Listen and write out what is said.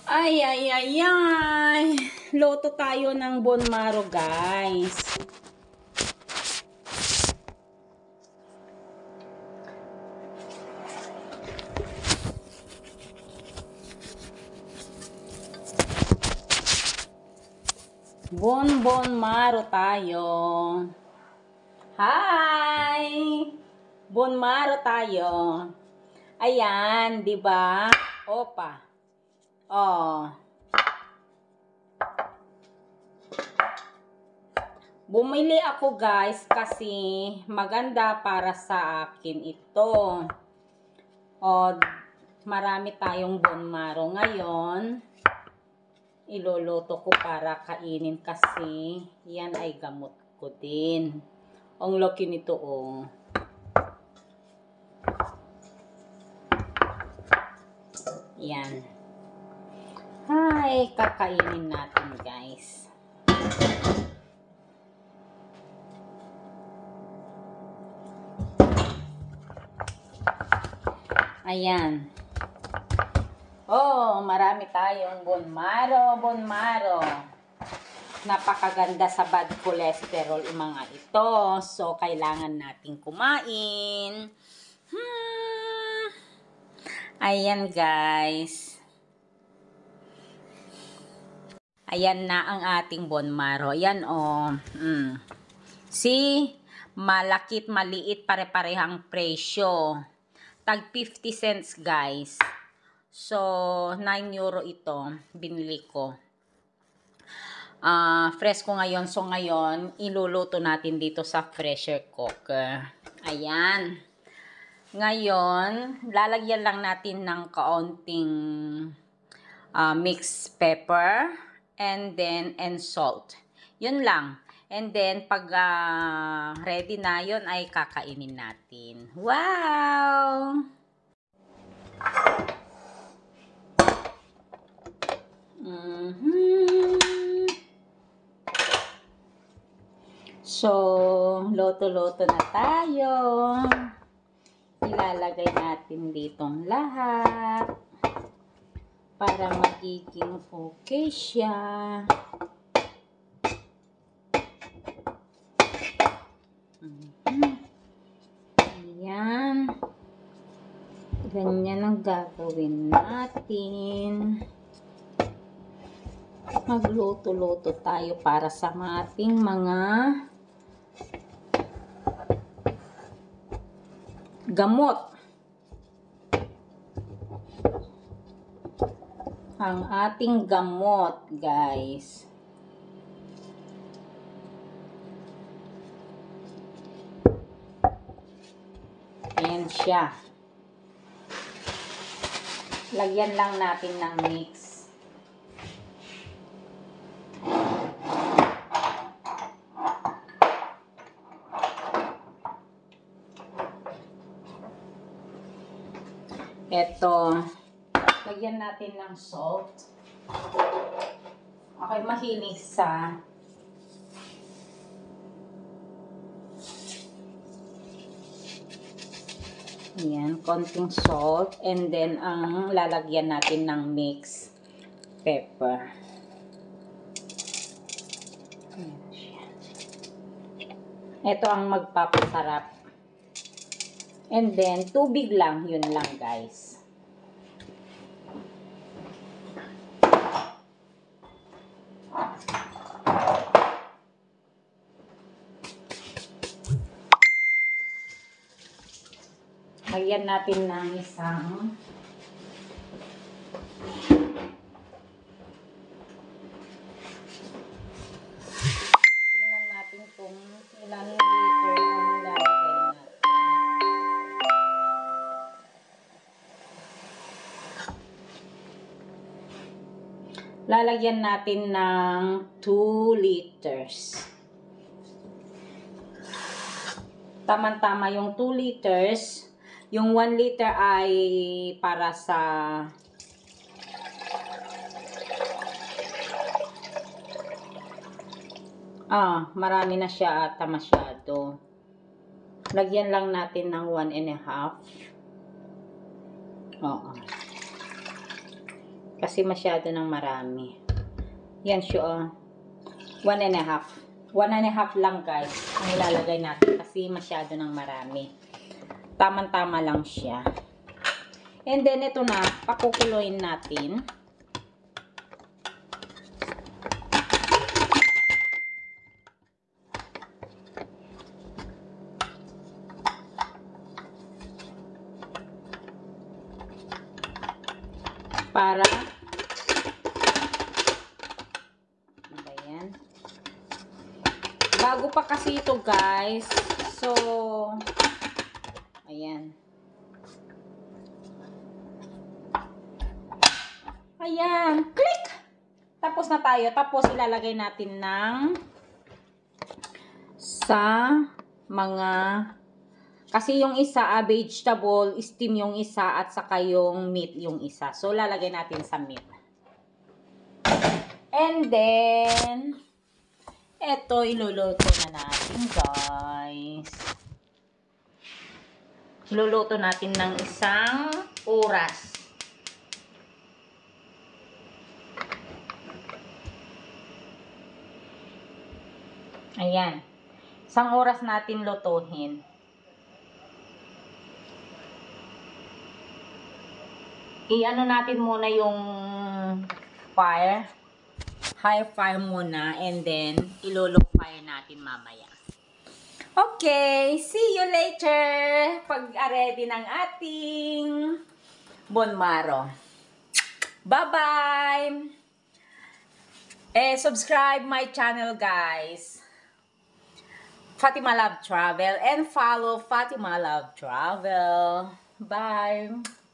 Ay, ay, ay, ay. Loto tayo ng bone marrow, guys. Bone marrow tayo. Hi! Bone marrow tayo. Ayan, 'di ba? Opa. Oh. Bumili ako, guys, kasi maganda para sa akin ito. Oh, marami tayong bone marrow ngayon. Iluluto ko para kainin kasi yan ay gamot ko din. Ang laki nito, oh. Yan. Ay, kakainin natin, guys. Ayan. Oh, marami tayong bone marrow. Napakaganda sa bad cholesterol yung mga ito. So, kailangan nating kumain. Ayan, guys. Ayan na ang ating bone marrow. Ayan, oh. See? Malakit, maliit, pare-parehang presyo. Tag 50 cents, guys. So, 9 euro ito. Binili ko. Fresh ko ngayon. So, ngayon, iluluto natin dito sa pressure cooker. Ayan. Ngayon, lalagyan lang natin ng kaunting mixed pepper and salt. Yun lang. And then, pag ready na yun, ay kakainin natin. Wow! So, loto-loto na tayo. Ilalagay natin ditong lahat para magiging okay siya. Ayan. Ganyan ang gagawin natin. Magluto-luto tayo para sa ating mga gamot. Ang ating gamot, guys. Ayan siya. Lagyan lang natin ng mix. Ito, lagyan natin ng salt. Okay, mahilig sa ayan, konting salt. And then, ang lalagyan natin ng mixed pepper. Ayan siya. Ito ang magpapasarap. And then, tubig lang. Yun lang, guys. Lagyan natin ng isang tingnan natin kung ilang liter ang lalagay natin. Lalagyan natin ng 2 liters. Tama-tama yung 2 liters. Yung 1 liter ay para sa marami na siya ata masyado. Lagyan lang natin ng 1 and a half. Oo. Kasi masyado ng marami. Yan siya. 1.5. 1.5 lang guys ang ilalagay natin kasi masyado ng marami. Tamang-tama lang siya. And then ito na, pakukuloyin natin. Para ayan. Bago pa kasi ito guys. So ayan. Ayan, click. Tapos na tayo. Tapos ilalagay natin ng sa mga kasi yung isa vegetable, steam yung isa at saka yung meat yung isa. So lalagay natin sa meat. And then eto iluluto na natin guys. Iluluto natin ng isang oras. Ayan. Isang oras natin lutuhin. I-ano natin muna yung fire. High fire muna and then ilo-low fire natin mamaya. Okay, see you later pag ready ng ating bone marrow. Bye-bye! Subscribe my channel guys. Fatima Love Travel and follow Fatima Love Travel. Bye!